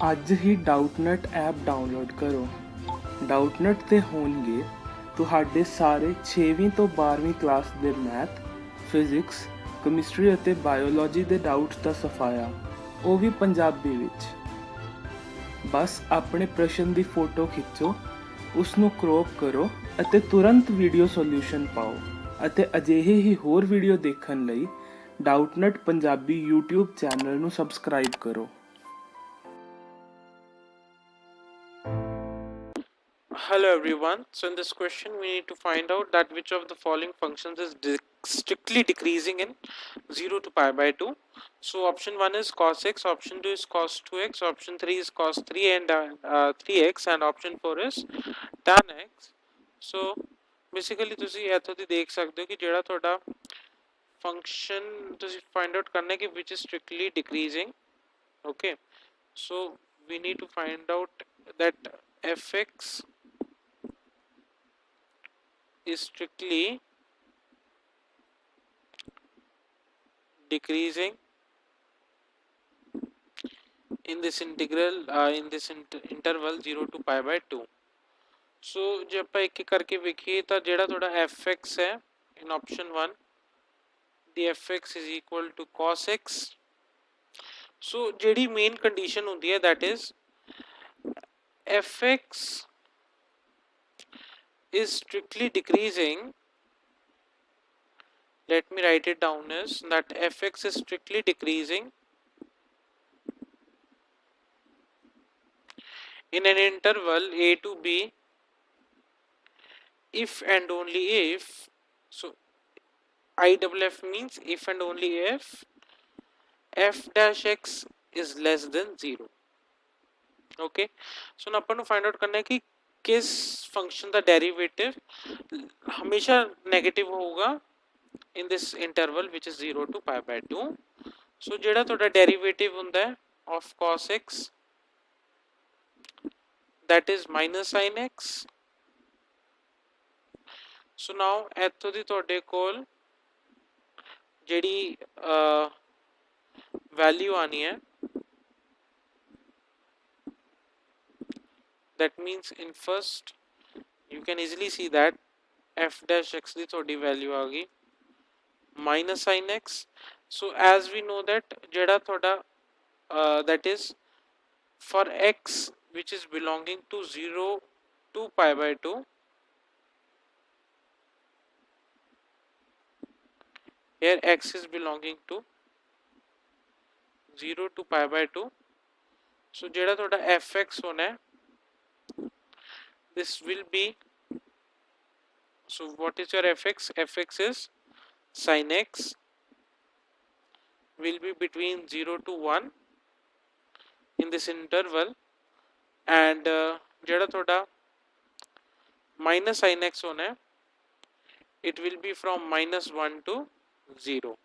ਅੱਜ ਹੀ Doubtnut app download ਕਰੋ। ਡਾਊਟਨਟ ਤੇ ਹੋਣਗੇ ਤੁਹਾਡੇ ਸਾਰੇ 6ਵੀਂ ਤੋਂ 12ਵੀਂ ਕਲਾਸ ਦੇ ਮੈਥ, ਫਿਜ਼ਿਕਸ, ਕੈਮਿਸਟਰੀ ਅਤੇ ਬਾਇਓਲੋਜੀ ਦੇ ਡਾਊਟਸ ਦਾ ਸਫਾਇਆ, ਉਹ ਵੀ ਪੰਜਾਬੀ ਵਿੱਚ। ਬਸ ਆਪਣੇ ਪ੍ਰਸ਼ਨ ਦੀ ਫੋਟੋ ਖਿੱਚੋ, ਉਸ ਨੂੰ ਕ੍ਰੌਪ ਕਰੋ ਅਤੇ ਤੁਰੰਤ ਵੀਡੀਓ ਸੋਲੂਸ਼ਨ ਪਾਓ। ਅਤੇ ਅਜਿਹੇ ਹੀ ਹੋਰ ਵੀਡੀਓ ਦੇਖਣ ਲਈ ਡਾਊਟਨਟ ਪੰਜਾਬੀ YouTube ਚੈਨਲ ਨੂੰ ਸਬਸਕ੍ਰਾਈਬ ਕਰੋ। Hello everyone. So in this question we need to find out that which of the following functions is strictly decreasing in 0 to pi by 2. So option 1 is cos x, option 2 is cos 2x, option 3 is cos 3 and 3x and option 4 is tan x. So basically ਤੁਸੀਂ ਇੱਥੋਂ ਦੀ ਦੇਖ ਸਕਦੇ ਹੋ ਕਿ ਜਿਹੜਾ ਤੁਹਾਡਾ function ਤੁਸੀਂ find out ਕਰਨਾ ਹੈ ਕਿ which is strictly decreasing. Okay, so we need to find out that fx is strictly decreasing in this integral in this interval 0 to pi by 2. So ਜੇ ਆਪਾਂ ਇੱਕ ਇੱਕ ਕਰਕੇ ਵੇਖੀਏ ਤਾਂ ਜਿਹੜਾ ਤੁਹਾਡਾ fx ਹੈ in option 1 the fx is equal to cos x. So ਜਿਹੜੀ main condition ਹੁੰਦੀ ਹੈ that is fx is strictly decreasing. Let me write it down as that fx is strictly decreasing in an interval a to b if and only if. So IFF means if and only if f dash x is less than 0. Okay, so now ਆਪਾਂ ਨੂੰ find out ਕਰਨਾ ਹੈ ਕਿ किस function का derivative हमेशा negative होगा in this interval which is 0 to pi by 2. So ਜਿਹੜਾ ਤੁਹਾਡਾ डेरिवेटिव ਹੁੰਦਾ ਹੈ of cos x that is minus sin x. So now ਇੱਥੋਂ ਦੀ ਤੁਹਾਡੇ ਕੋਲ ਜਿਹੜੀ value ਆਣੀ ਹੈ that means in first you can easily see that f dash x ਦੀ ਤੁਹਾਡੀ value ਆ ਗਈ minus sin x. So as we know that ਜਿਹੜਾ ਤੁਹਾਡਾ that is for x which is belonging to 0 to pi by 2 here x is belonging to 0 to pi by 2. So ਜਿਹੜਾ ਤੁਹਾਡਾ fx ਹੋਣਾ ਹੈ this will be, so what is your fx? Fx is sin x will be between 0 to 1 in this interval and ਜਿਹੜਾ ਤੁਹਾਡਾ minus sin x ਹੋਣਾ ਹੈ it will be from minus 1 to 0.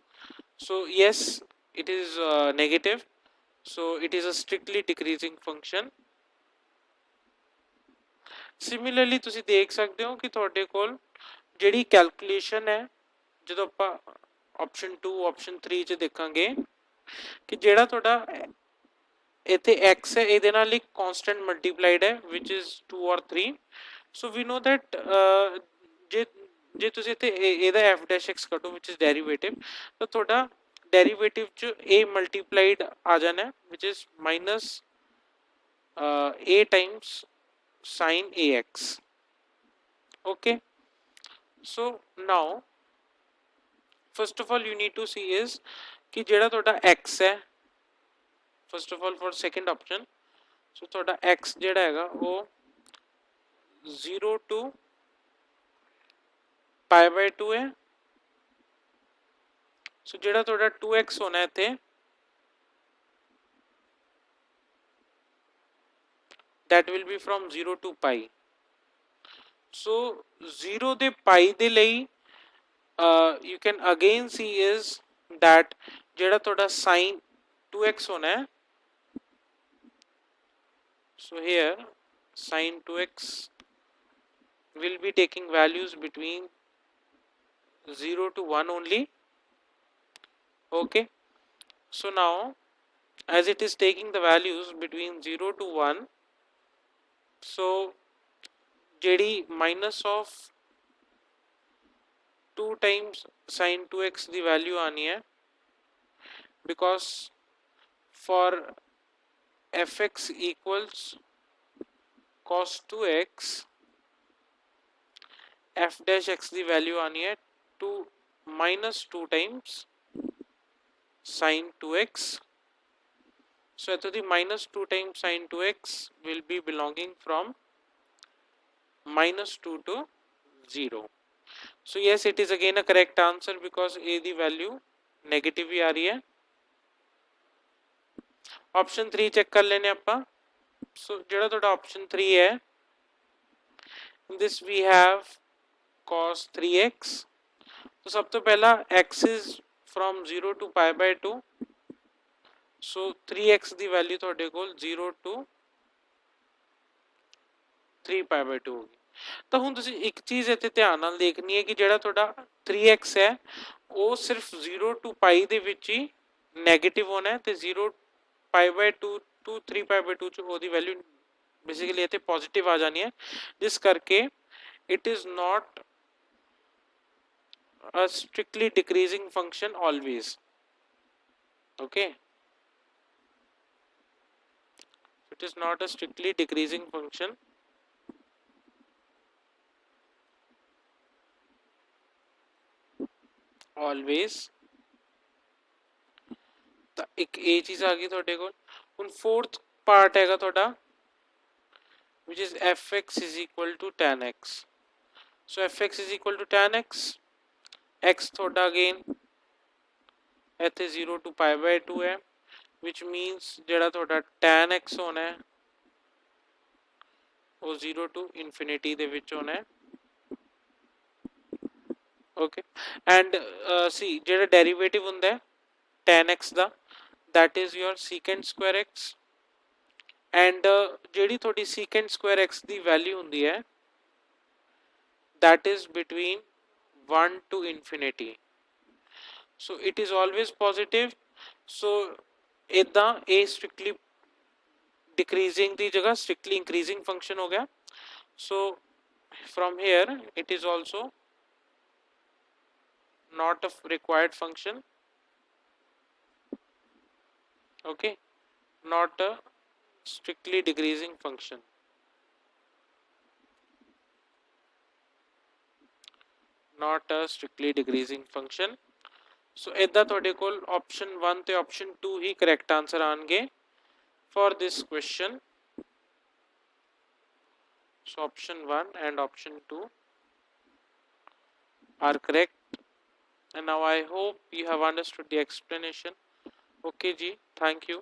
So yes, it is negative, so it is a strictly decreasing function. Similarly ਤੁਸੀਂ ਦੇਖ ਸਕਦੇ ਹੋ ਕਿ ਤੁਹਾਡੇ ਕੋਲ ਜਿਹੜੀ ਕੈਲਕੂਲੇਸ਼ਨ ਹੈ ਜਦੋਂ ਆਪਾਂ option 2 option 3 ਚ ਦੇਖਾਂਗੇ ਕਿ ਜਿਹੜਾ ਤੁਹਾਡਾ ਇੱਥੇ x ਹੈ ਇਹਦੇ ਨਾਲ ਇੱਕ constant multiplied ਹੈ which is 2 or 3. So we know that ਜੇ ਤੁਸੀਂ ਇੱਥੇ ਇਹਦਾ f dash x ਕੱਢੋ which is derivative ਤਾਂ ਤੁਹਾਡਾ derivative ਚ a multiplied ਆ ਜਾਣਾ which is minus a times sin ax. Okay, so now first of all you need to see is कि ਜਿਹੜਾ ਤੁਹਾਡਾ x ਹੈ first of all for second option so ਤੁਹਾਡਾ x ਜਿਹੜਾ ਹੈਗਾ ਉਹ 0 to pi by 2 ਹੈ so ਜਿਹੜਾ ਤੁਹਾਡਾ 2x ਹੋਣਾ ਇੱਥੇ that will be from 0 to pi. So 0 ਦੇ pi ਦੇ ਲਈ you can again see is that ਜਿਹੜਾ ਤੁਹਾਡਾ sin 2x ਹੋਣਾ ਹੈ so here sin 2x will be taking values between 0 to 1 only. Okay, so now as it is taking the values between 0 to 1, so ਜਿਹੜੀ minus of 2 times sin 2x the value ਆਣੀ ਹੈ, because for fx equals cos 2x, f dash x the value ਆਣੀ ਹੈ 2 minus 2 times sin 2x. So ਇੱਥੋਂ ਦੀ minus 2 times sin 2x will be belonging from minus 2 to 0. So yes, it is again a correct answer because a the value negative ਹੀ ਆ ਰਹੀ ਹੈ. Option 3 check ਕਰ ਲੈਨੇ ਆਪਾਂ. So ਜਿਹੜਾ ਤੁਹਾਡਾ option 3 ਹੈ, in this we have cos 3x. तो सब तो पहला x is from 0 to pi by 2. So 3x the value ਤੁਹਾਡੇ ਕੋਲ 0 to 3 pi by 2 ਹੋਗੀ. ਤਾਂ ਹੁਣ ਤੁਸੀਂ ਇੱਕ ਚੀਜ਼ ਇੱਥੇ ਧਿਆਨ ਨਾਲ ਦੇਖਣੀ ਹੈ ਕਿ ਜਿਹੜਾ ਤੁਹਾਡਾ 3x ਹੈ ਉਹ ਸਿਰਫ 0 to pi ਦੇ ਵਿੱਚ ਹੀ ਨੈਗੇਟਿਵ ਹੋਣਾ ਹੈ, ਤੇ 0 pi by 2 to 3 pi by 2 ਚ ਉਹਦੀ ਵੈਲਿਊ ਬੇਸਿਕਲੀ ਇੱਥੇ ਪੋਜ਼ਿਟਿਵ ਆ ਜਾਣੀ ਹੈ, ਜਿਸ ਕਰਕੇ it is not a strictly decreasing function always. Okay, it is not a strictly decreasing function. Always. ਤਾਂ ਇੱਕ ਇਹ ਚੀਜ਼ ਆ ਗਈ ਤੁਹਾਡੇ ਕੋਲ. ਹੁਣ fourth part ਹੈਗਾ ਤੁਹਾਡਾ which is fx is equal to tan x. So fx is equal to tan x. x ਤੁਹਾਡਾ again ਇੱਥੇ 0 to pi by 2 ਹੈ, which means ਜਿਹੜਾ ਤੁਹਾਡਾ tan x ਹੋਣਾ ਹੈ ਉਹ 0 to infinity ਦੇ ਵਿੱਚ ਹੋਣਾ ਹੈ. Okay, and see ਜਿਹੜਾ derivative ਹੁੰਦਾ ਹੈ tan x the, that is your secant square x, and ਜਿਹੜੀ ਤੁਹਾਡੀ secant square x ਦੀ value ਹੁੰਦੀ ਹੈ that is between 1 to infinity. So it is always positive. So ਇੱਦਾਂ ਇਹ strictly decreasing ਦੀ ਜਗ੍ਹਾ strictly increasing function ਹੋ ਗਿਆ. So from here it is also not a required function. Okay, not a strictly decreasing function. Not a strictly decreasing function. So ਇੱਦਾਂ ਤੁਹਾਡੇ ਕੋਲ option 1 ਤੇ option 2 ਹੀ correct answer ਆਣਗੇ for this question. So option 1 and option 2 are correct. And now I hope you have understood the explanation. Okay ji, thank you.